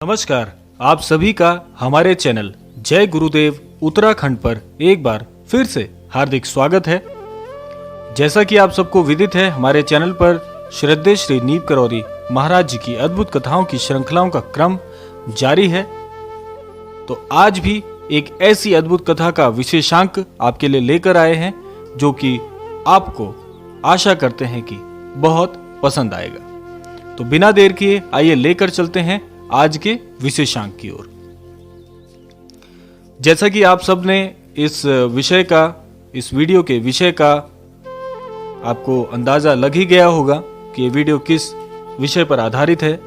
नमस्कार, आप सभी का हमारे चैनल जय गुरुदेव उत्तराखंड पर एक बार फिर से हार्दिक स्वागत है। जैसा कि आप सबको विदित है, हमारे चैनल पर श्रद्धेय श्री नीव करौरी महाराज जी की अद्भुत कथाओं की श्रृंखलाओं का क्रम जारी है। तो आज भी एक ऐसी अद्भुत कथा का विशेषांक आपके लिए लेकर आए हैं जो कि आपको आशा करते हैं कि बहुत पसंद आएगा। तो बिना देर किए आइए लेकर चलते हैं आज के विशेषांक की ओर। जैसा कि आप सब ने इस वीडियो के विषय का आपको अंदाजा लग ही गया होगा कि ये वीडियो किस विषय पर आधारित है।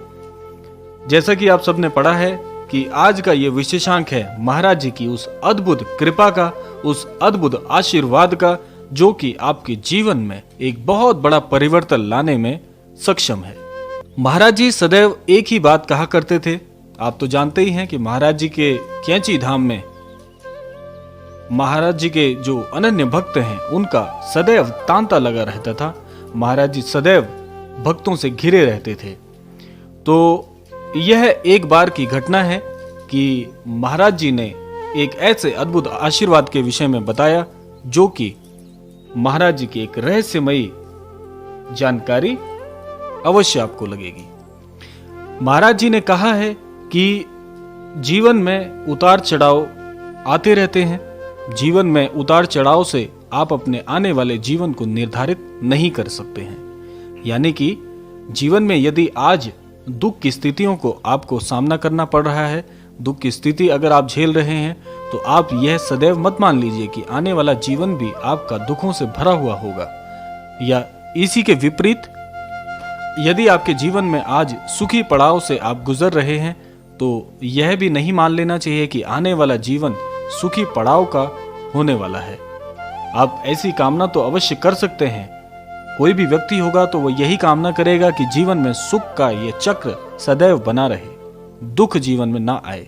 जैसा कि आप सब ने पढ़ा है कि आज का ये विशेषांक है महाराज जी की उस अद्भुत कृपा का, उस अद्भुत आशीर्वाद का, जो कि आपके जीवन में एक बहुत बड़ा परिवर्तन लाने में सक्षम है। महाराज जी सदैव एक ही बात कहा करते थे। आप तो जानते ही हैं कि महाराज जी के कैंची धाम में महाराज जी के जो अनन्य भक्त हैं उनका सदैव तांता लगा रहता था। महाराज जी सदैव भक्तों से घिरे रहते थे। तो यह एक बार की घटना है कि महाराज जी ने एक ऐसे अद्भुत आशीर्वाद के विषय में बताया जो कि महाराज जी की एक रहस्यमयी जानकारी अवश्य आपको लगेगी। महाराज जी ने कहा है कि जीवन में उतार चढ़ाव आते रहते हैं। जीवन में उतार चढ़ाव से आप अपने आने वाले जीवन को निर्धारित नहीं कर सकते हैं। यानी कि जीवन में यदि आज दुख की स्थितियों को आपको सामना करना पड़ रहा है, दुख की स्थिति अगर आप झेल रहे हैं, तो आप यह सदैव मत मान लीजिए कि आने वाला जीवन भी आपका दुखों से भरा हुआ होगा। या इसी के विपरीत, यदि आपके जीवन में आज सुखी पड़ाव से आप गुजर रहे हैं, तो यह भी नहीं मान लेना चाहिए कि आने वाला जीवन सुखी पड़ाव का होने वाला है। आप ऐसी कामना तो अवश्य कर सकते हैं। कोई भी व्यक्ति होगा तो वह यही कामना करेगा कि जीवन में सुख का यह चक्र सदैव बना रहे, दुख जीवन में ना आए।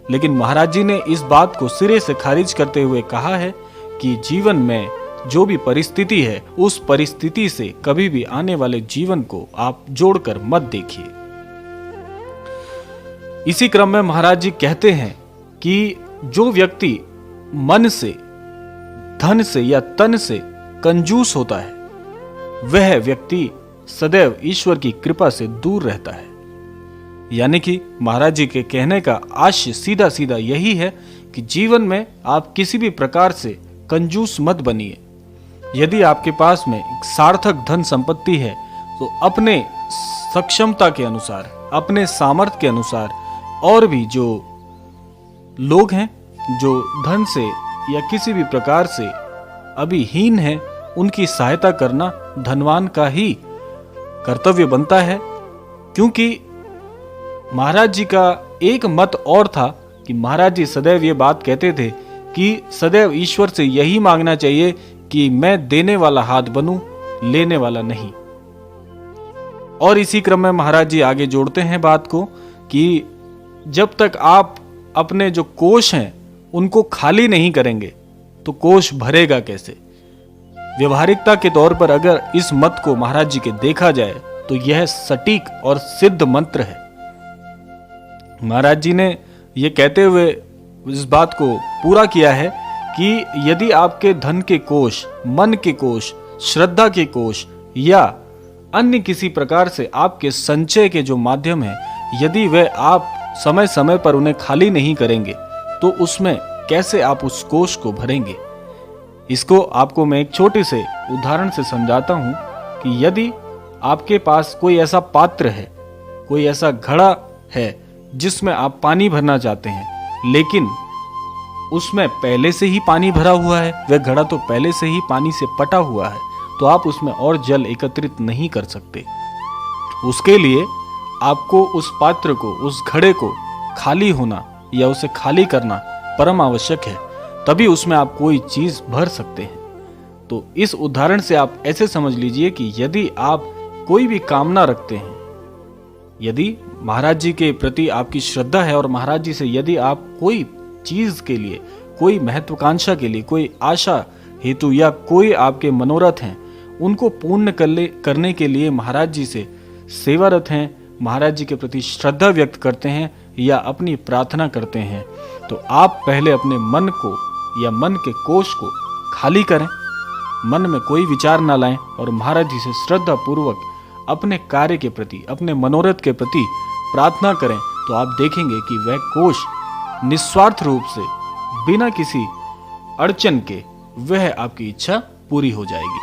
लेकिन महाराज जी ने इस बात को सिरे से खारिज करते हुए कहा है कि जीवन में जो भी परिस्थिति है, उस परिस्थिति से कभी भी आने वाले जीवन को आप जोड़कर मत देखिए। इसी क्रम में महाराज जी कहते हैं कि जो व्यक्ति मन से, धन से या तन से कंजूस होता है, वह व्यक्ति सदैव ईश्वर की कृपा से दूर रहता है। यानी कि महाराज जी के कहने का आशय सीधा सीधा यही है कि जीवन में आप किसी भी प्रकार से कंजूस मत बनिए। यदि आपके पास में एक सार्थक धन संपत्ति है, तो अपने सक्षमता के अनुसार, अपने सामर्थ्य के अनुसार, और भी जो लोग हैं जो धन से या किसी भी प्रकार से अभी हीन हैं, उनकी सहायता करना धनवान का ही कर्तव्य बनता है। क्योंकि महाराज जी का एक मत और था कि महाराज जी सदैव ये बात कहते थे कि सदैव ईश्वर से यही मांगना चाहिए कि मैं देने वाला हाथ बनूं, लेने वाला नहीं। और इसी क्रम में महाराज जी आगे जोड़ते हैं बात को कि जब तक आप अपने जो कोष हैं उनको खाली नहीं करेंगे, तो कोष भरेगा कैसे। व्यवहारिकता के तौर पर अगर इस मत को महाराज जी के देखा जाए तो यह सटीक और सिद्ध मंत्र है। महाराज जी ने यह कहते हुए इस बात को पूरा किया है कि यदि आपके धन के कोष, मन के कोष, श्रद्धा के कोष या अन्य किसी प्रकार से आपके संचय के जो माध्यम है, यदि वह आप समय समय पर उन्हें खाली नहीं करेंगे, तो उसमें कैसे आप उस कोष को भरेंगे। इसको आपको मैं एक छोटे से उदाहरण से समझाता हूं कि यदि आपके पास कोई ऐसा पात्र है, कोई ऐसा घड़ा है जिसमें आप पानी भरना चाहते हैं, लेकिन उसमें पहले से ही पानी भरा हुआ है, वह घड़ा तो पहले से ही पानी से पटा हुआ है, तो आप उसमें और जल एकत्रित नहीं कर सकते। उसके लिए आपको उस पात्र को, उस घड़े को खाली होना या उसे खाली करना परम आवश्यक है, तभी उसमें आप कोई चीज भर सकते हैं। तो इस उदाहरण से आप ऐसे समझ लीजिए कि यदि आप कोई भी कामना रखते हैं, यदि महाराज जी के प्रति आपकी श्रद्धा है और महाराज जी से यदि आप कोई चीज के लिए, कोई महत्वाकांक्षा के लिए, कोई आशा हेतु या कोई आपके मनोरथ हैं, उनको पूर्ण करने के लिए महाराज जी से सेवारत हैं, महाराज जी के प्रति श्रद्धा व्यक्त करते हैं, या अपनी प्रार्थना करते हैं तो आप पहले अपने मन को या मन के कोष को खाली करें, मन में कोई विचार ना लाएं और महाराज जी से श्रद्धा पूर्वक अपने कार्य के प्रति, अपने मनोरथ के प्रति प्रार्थना करें तो आप देखेंगे कि वह कोष निस्वार्थ रूप से बिना किसी अड़चन के वह आपकी इच्छा पूरी हो जाएगी।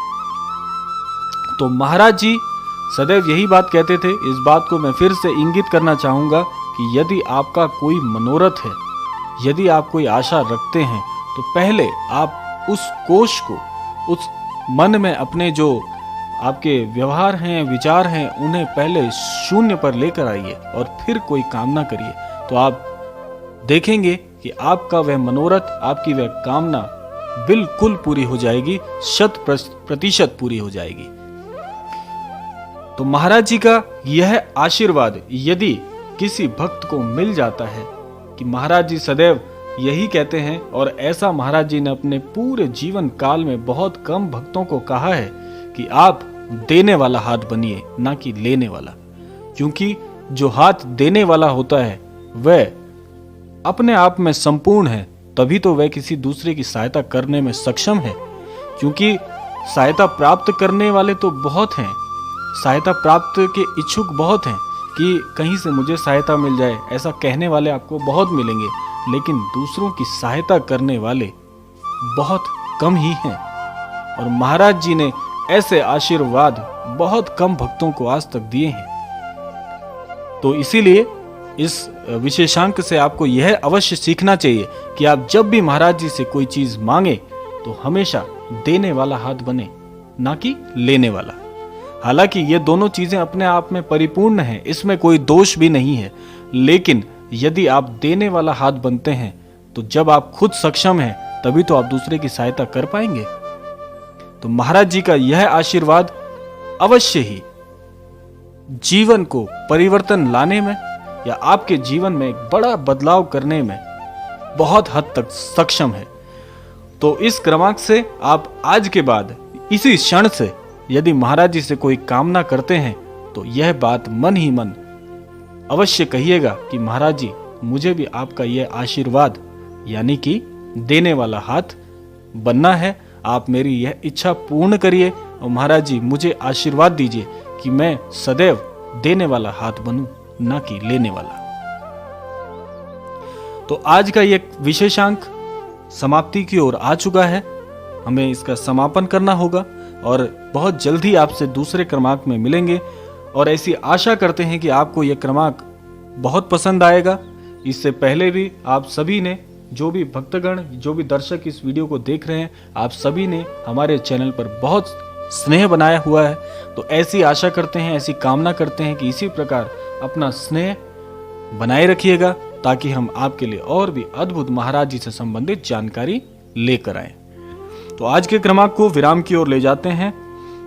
तो महाराज जी सदैव यही बात कहते थे। इस बात को मैं फिर से इंगित करना चाहूंगा कि यदि आपका कोई मनोरथ है, यदि आप कोई आशा रखते हैं तो पहले आप उस कोष को, उस मन में अपने जो आपके व्यवहार हैं, विचार हैं, उन्हें पहले शून्य पर लेकर आइए और फिर कोई कामना करिए तो आप देखेंगे कि आपका वह मनोरथ, आपकी वह कामना बिल्कुल पूरी हो जाएगी, 100% पूरी हो जाएगी। तो महाराज जी का यह आशीर्वाद यदि किसी भक्त को मिल जाता है, कि महाराज जी सदैव यही कहते हैं और ऐसा महाराज जी ने अपने पूरे जीवन काल में बहुत कम भक्तों को कहा है कि आप देने वाला हाथ बनिए, ना कि लेने वाला। क्योंकि जो हाथ देने वाला होता है वह अपने आप में संपूर्ण है, तभी तो वह किसी दूसरे की सहायता करने में सक्षम है। क्योंकि सहायता प्राप्त करने वाले तो बहुत हैं, सहायता प्राप्त के इच्छुक बहुत हैं कि कहीं से मुझे सहायता मिल जाए, ऐसा कहने वाले आपको बहुत मिलेंगे, लेकिन दूसरों की सहायता करने वाले बहुत कम ही हैं। और महाराज जी ने ऐसे आशीर्वाद बहुत कम भक्तों को आज तक दिए हैं। तो इसीलिए इस विशेषांक से आपको यह अवश्य सीखना चाहिए कि आप जब भी महाराज जी से कोई चीज मांगे तो हमेशा देने वाला हाथ बने, ना कि लेने वाला। हालांकि ये दोनों चीजें अपने आप में परिपूर्ण हैं, इसमें कोई दोष भी नहीं है, लेकिन यदि आप देने वाला हाथ बनते हैं तो जब आप खुद सक्षम हैं तभी तो आप दूसरे की सहायता कर पाएंगे। तो महाराज जी का यह आशीर्वाद अवश्य ही जीवन को परिवर्तन लाने में या आपके जीवन में एक बड़ा बदलाव करने में बहुत हद तक सक्षम है। तो इस क्रमांक से आप आज के बाद इसी क्षण से यदि महाराज जी से कोई कामना करते हैं तो यह बात मन ही मन अवश्य कहिएगा कि महाराज जी मुझे भी आपका यह आशीर्वाद यानी कि देने वाला हाथ बनना है, आप मेरी यह इच्छा पूर्ण करिए और महाराज जी मुझे आशीर्वाद दीजिए कि मैं सदैव देने वाला हाथ बनूं, ना कि लेने वाला। तो आज का यह विशेषांक समाप्ति की ओर आ चुका है, हमें इसका समापन करना होगा और बहुत जल्दी आपसे दूसरे क्रमांक में मिलेंगे। और ऐसी आशा करते हैं कि आपको यह क्रमांक बहुत पसंद आएगा। इससे पहले भी आप सभी ने, जो भी भक्तगण, जो भी दर्शक इस वीडियो को देख रहे हैं, आप सभी ने हमारे चैनल पर बहुत स्नेह बनाया हुआ है। तो ऐसी आशा करते हैं, ऐसी कामना करते हैं कि इसी प्रकार अपना स्नेह बनाए रखिएगा ताकि हम आपके लिए और भी अद्भुत महाराज जी से संबंधित जानकारी लेकर आए। तो आज के क्रमांक को विराम की ओर ले जाते हैं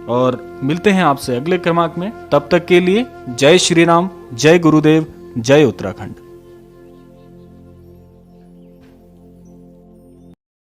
और मिलते हैं आपसे अगले क्रमांक में। तब तक के लिए जय श्री राम, जय गुरुदेव, जय उत्तराखंड।